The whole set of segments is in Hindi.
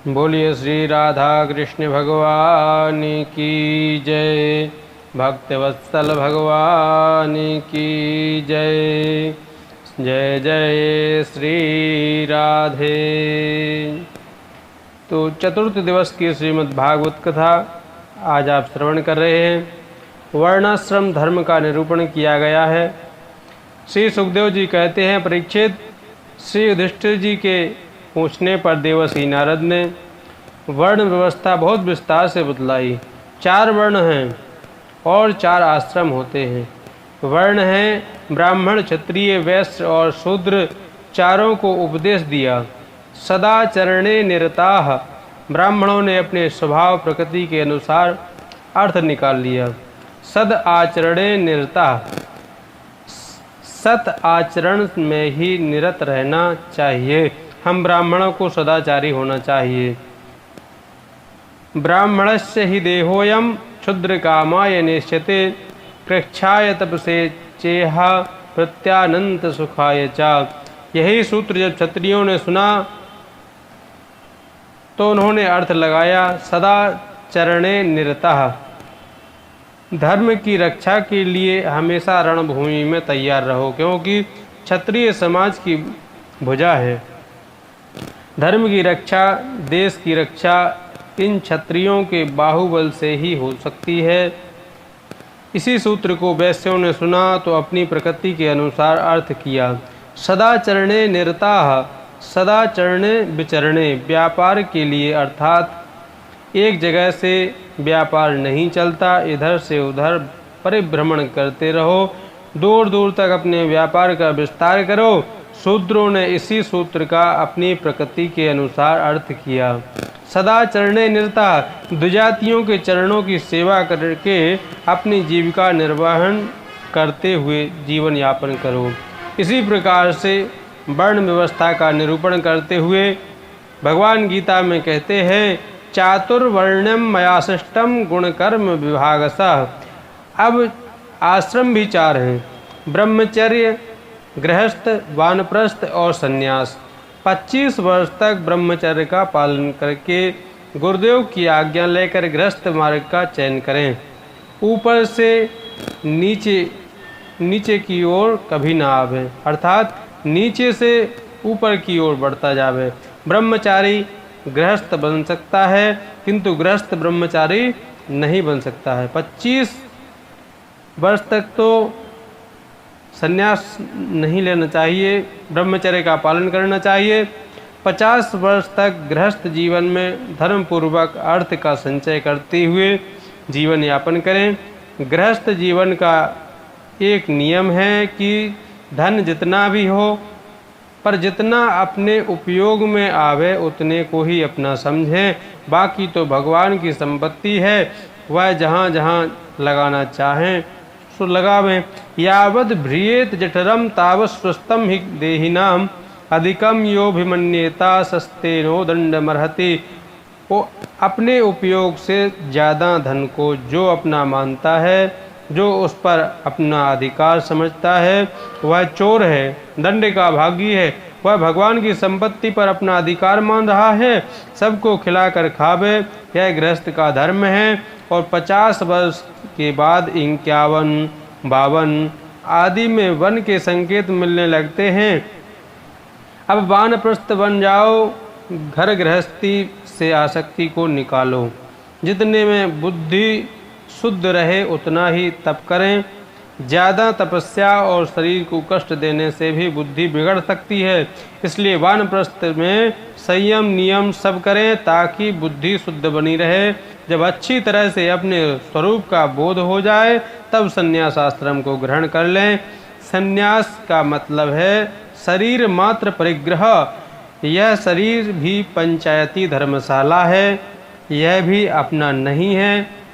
बोलिए श्री राधा कृष्ण भगवान की जय। भक्तवत्सल भगवान की जय। जय जय श्री राधे। तो चतुर्थ दिवस की श्रीमद् भागवत कथा आज आप श्रवण कर रहे हैं। वर्णाश्रम धर्म का निरूपण किया गया है। श्री सुखदेव जी कहते हैं, परीक्षित, श्री युधिष्ठिर जी के पूछने पर देवर्षि नारद ने वर्ण व्यवस्था बहुत विस्तार से बतलाई। 4 वर्ण हैं और 4 आश्रम होते हैं। वर्ण हैं ब्राह्मण, क्षत्रिय, वैश्य और शूद्र, चारों को उपदेश दिया। सदाचरणे निरताः, ब्राह्मणों ने अपने स्वभाव प्रकृति के अनुसार अर्थ निकाल लिया। सद आचरणे निरताः, सत आचरण में ही निरत रहना चाहिए। हम ब्राह्मणों को सदाचारी होना चाहिए। ब्राह्मणस्य ही देहोयम क्षुद्र कामाय नेष्यते, प्रेक्षाय तपसे चेहा प्रत्यानंत सुखाय चा। यही सूत्र जब क्षत्रियों ने सुना तो उन्होंने अर्थ लगाया, सदाचरणे निरतः, धर्म की रक्षा के लिए हमेशा रणभूमि में तैयार रहो, क्योंकि क्षत्रिय समाज की भुजा है। धर्म की रक्षा, देश की रक्षा इन क्षत्रियों के बाहुबल से ही हो सकती है। इसी सूत्र को वैश्यों ने सुना तो अपनी प्रकृति के अनुसार अर्थ किया। सदाचरणे निरताः, सदाचरणे विचरणे, व्यापार के लिए, अर्थात एक जगह से व्यापार नहीं चलता, इधर से उधर परिभ्रमण करते रहो, दूर दूर तक अपने व्यापार का विस्तार करो। शूद्रों ने इसी सूत्र का अपनी प्रकृति के अनुसार अर्थ किया। सदाचरणे निरता, द्विजातियों के चरणों की सेवा करके अपनी जीविका निर्वहन करते हुए जीवन यापन करो। इसी प्रकार से वर्ण व्यवस्था का निरूपण करते हुए भगवान गीता में कहते हैं, चातुर्वर्ण्यम मया सृष्टम गुणकर्म विभागसः। अब आश्रम भी 4 हैं, ब्रह्मचर्य, गृहस्थ, वानप्रस्थ और सन्यास। 25 वर्ष तक ब्रह्मचर्य का पालन करके गुरुदेव की आज्ञा लेकर गृहस्थ मार्ग का चयन करें। ऊपर से नीचे की ओर कभी ना आवे, अर्थात नीचे से ऊपर की ओर बढ़ता जावे। ब्रह्मचारी गृहस्थ बन सकता है किंतु गृहस्थ ब्रह्मचारी नहीं बन सकता है। 25 वर्ष तक तो संन्यास नहीं लेना चाहिए, ब्रह्मचर्य का पालन करना चाहिए। 50 वर्ष तक गृहस्थ जीवन में धर्मपूर्वक अर्थ का संचय करते हुए जीवन यापन करें। गृहस्थ जीवन का एक नियम है कि धन जितना भी हो, पर जितना अपने उपयोग में आवे उतने को ही अपना समझें। बाकी तो भगवान की संपत्ति है, वह जहाँ जहाँ लगाना चाहें सो लगावें। यावद भ्रियेत जठरम तावत् स्वस्थम हि देहिनाम, अधिकम यो भिमन्येता सस्तेनो दंडमर्हति। वो अपने उपयोग से ज़्यादा धन को जो अपना मानता है, जो उस पर अपना अधिकार समझता है, वह चोर है, दंड का भागी है। वह भगवान की संपत्ति पर अपना अधिकार मान रहा है, सबको खिलाकर खावे, यह गृहस्थ का धर्म है। और 50 वर्ष के बाद 51, 52 आदि में वन के संकेत मिलने लगते हैं। अब वानप्रस्थ बन जाओ, घर गृहस्थी से आसक्ति को निकालो। जितने में बुद्धि शुद्ध रहे उतना ही तप करें। ज़्यादा तपस्या और शरीर को कष्ट देने से भी बुद्धि बिगड़ सकती है, इसलिए वानप्रस्थ में संयम नियम सब करें ताकि बुद्धि शुद्ध बनी रहे। जब अच्छी तरह से अपने स्वरूप का बोध हो जाए तब संन्यास आश्रम को ग्रहण कर लें। संन्यास का मतलब है शरीर मात्र परिग्रह। यह शरीर भी पंचायती धर्मशाला है, यह भी अपना नहीं है।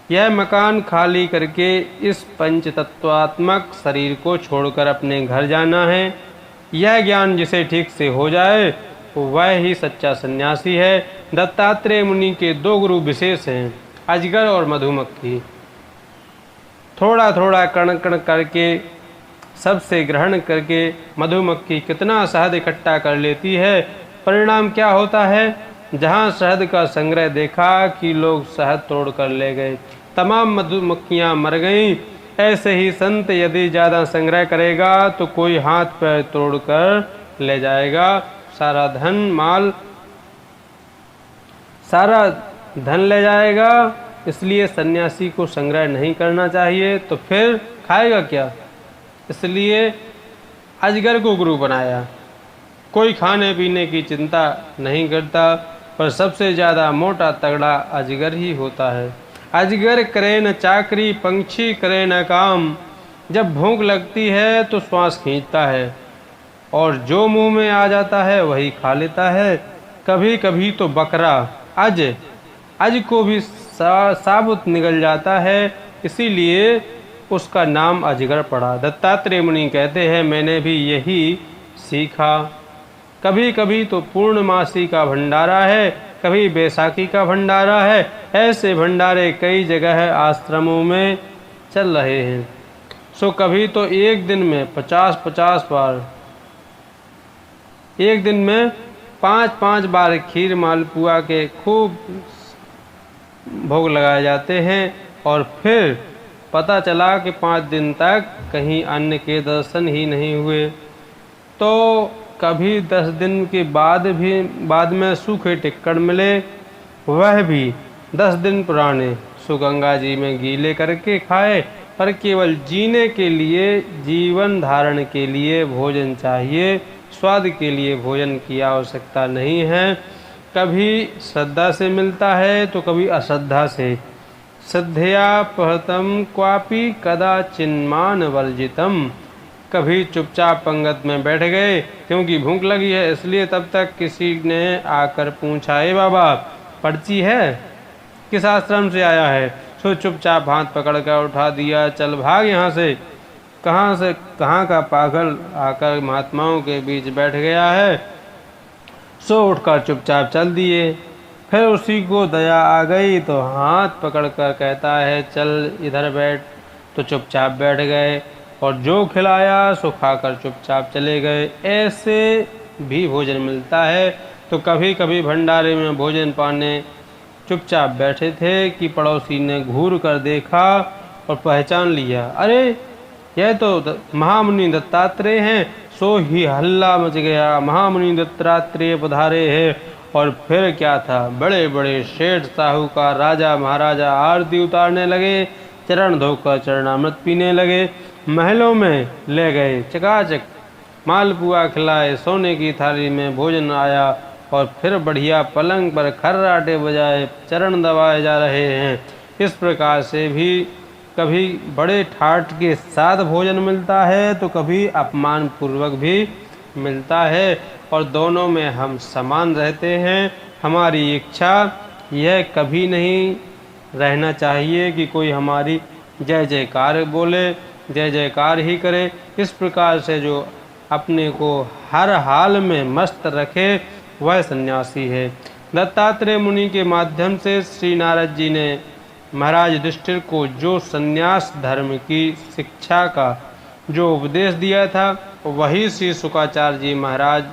यह मकान खाली करके इस पंचतत्वात्मक शरीर को छोड़कर अपने घर जाना है। यह ज्ञान जिसे ठीक से हो जाए वह ही सच्चा सन्यासी है। दत्तात्रेय मुनि के 2 गुरु विशेष हैं, अजगर और मधुमक्खी। थोड़ा थोड़ा कण कण करके सबसे ग्रहण करके मधुमक्खी कितना शहद इकट्ठा कर लेती है। परिणाम क्या होता है? जहाँ शहद का संग्रह देखा कि लोग शहद तोड़ कर ले गए, तमाम मधुमक्खियाँ मर गईं। ऐसे ही संत यदि ज़्यादा संग्रह करेगा तो कोई हाथ पैर तोड़ कर ले जाएगा, सारा धन ले जाएगा। इसलिए सन्यासी को संग्रह नहीं करना चाहिए। तो फिर खाएगा क्या? इसलिए अजगर को गुरु बनाया। कोई खाने पीने की चिंता नहीं करता, पर सबसे ज़्यादा मोटा तगड़ा अजगर ही होता है। अजगर करे न चाकरी, पंछी करे न काम। जब भूख लगती है तो श्वास खींचता है और जो मुंह में आ जाता है वही खा लेता है। कभी कभी तो बकरा अज को भी साबुत निगल जाता है, इसीलिए उसका नाम अजगर पड़ा। दत्तात्रेय मुनि कहते हैं, मैंने भी यही सीखा। कभी कभी तो पूर्णमासी का भंडारा है, कभी बैसाखी का भंडारा है। ऐसे भंडारे कई जगह आश्रमों में चल रहे हैं। सो कभी तो एक दिन में 50-50 बार, एक दिन में 5-5 बार खीर मालपुआ के खूब भोग लगाए जाते हैं। और फिर पता चला कि 5 दिन तक कहीं अन्न के दर्शन ही नहीं हुए। तो कभी 10 दिन के बाद में सूखे टिक्कड़ मिले, वह भी 10 दिन पुराने, सो गंगा जी में गीले करके खाए। पर केवल जीने के लिए, जीवन धारण के लिए भोजन चाहिए, स्वाद के लिए भोजन की आवश्यकता नहीं है। कभी श्रद्धा से मिलता है तो कभी अश्रद्धा से। श्रद्धया पहतम क्वापि कदाचिन्मान वर्जितम। कभी चुपचाप पंगत में बैठ गए क्योंकि भूख लगी है, इसलिए तब तक किसी ने आकर पूछा, ए बाबा पर्ची है, किस आश्रम से आया है? सो चुपचाप हाथ पकड़ कर उठा दिया, चल भाग यहाँ से कहाँ का पागल आकर महात्माओं के बीच बैठ गया है। सो उठकर चुपचाप चल दिए। फिर उसी को दया आ गई तो हाथ पकड़कर कहता है, चल इधर बैठ, तो चुपचाप बैठ गए और जो खिलाया सो खाकर चुपचाप चले गए। ऐसे भी भोजन मिलता है। तो कभी कभी भंडारे में भोजन पाने चुपचाप बैठे थे कि पड़ोसी ने घूर कर देखा और पहचान लिया, अरे यह तो महामुनि दत्तात्रेय हैं। सो ही हल्ला मच गया, महामुनि दत्तात्रेय पधारे हैं। और फिर क्या था, बड़े बड़े सेठ साहूकार, राजा महाराजा आरती उतारने लगे, चरण धोकर चरणामृत पीने लगे, महलों में ले गए, चकाचक मालपुआ खिलाए, सोने की थाली में भोजन आया और फिर बढ़िया पलंग पर खर्राटे बजाए चरण दबाए जा रहे हैं। इस प्रकार से भी कभी बड़े ठाठ के साथ भोजन मिलता है तो कभी अपमान पूर्वक भी मिलता है, और दोनों में हम समान रहते हैं। हमारी इच्छा यह कभी नहीं रहना चाहिए कि कोई हमारी जय जयकार बोले, जय जयकार ही करे। इस प्रकार से जो अपने को हर हाल में मस्त रखे वह सन्यासी है। दत्तात्रेय मुनि के माध्यम से श्री नारद जी ने महाराज युधिष्ठिर को जो सन्यास धर्म की शिक्षा का जो उपदेश दिया था, वही श्री शुकाचार्य जी महाराज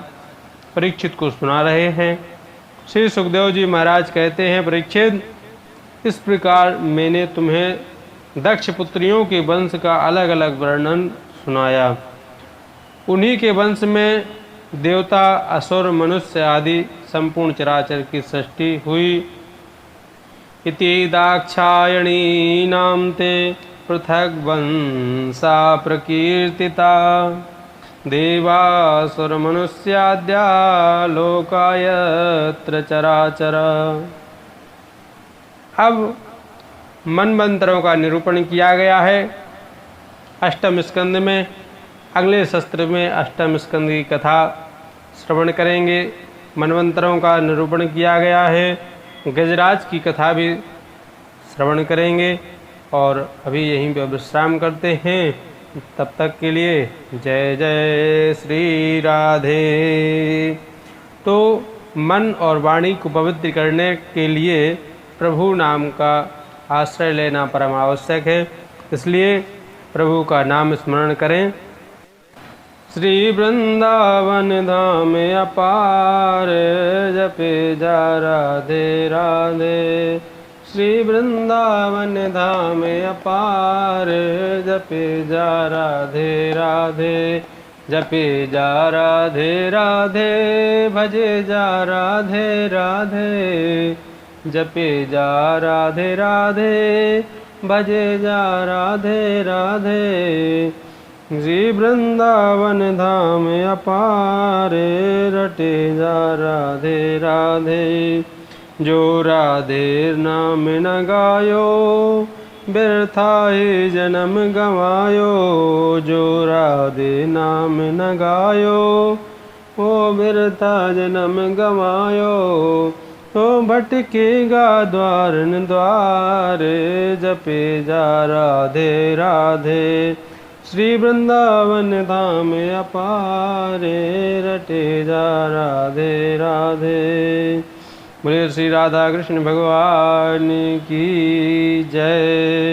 परीक्षित को सुना रहे हैं। श्री सुखदेव जी महाराज कहते हैं, परीक्षित, इस प्रकार मैंने तुम्हें दक्ष पुत्रियों के वंश का अलग अलग वर्णन सुनाया। उन्हीं के वंश में देवता, असुर, मनुष्य आदि संपूर्ण चराचर की सृष्टि हुई। इति दाक्षायणी नाम ते पृथक वंशा प्रकीर्तिता, देवासुर मनुष्याद्या लोकायत्र चराचर। अब मनमंत्रों का निरूपण किया गया है अष्टम स्कंद में। अगले सत्र में अष्टम स्कंद की कथा श्रवण करेंगे। मनमंत्रों का निरूपण किया गया है, गजराज की कथा भी श्रवण करेंगे। और अभी यहीं पर विश्राम करते हैं। तब तक के लिए जय जय श्री राधे। तो मन और वाणी को पवित्र करने के लिए प्रभु नाम का आश्रय लेना परम आवश्यक है, इसलिए प्रभु का नाम स्मरण करें। श्री वृंदावन धाम अपार, जपे जा राधे राधे। श्री वृंदावन धाम अपार, जपे जा राधे राधे। जपे जा राधे राधे, भजे जा राधे राधे। जपे जा राधे राधे, भजे जा राधे राधे। श्री वृंदावन धाम अपार, रटे जा राधे राधे। जो राधे नाम न गायो, व्यर्था ही जन्म गवायो। जो राधे नाम न गायो, ओ व्यर्था जन्म गवायो। तो भटकेगा द्वारन द्वार, जपे जा राधे राधे। श्री वृंदावन धाम अपार, रटे जा राधे राधे। बोले श्री राधा कृष्ण भगवान की जय।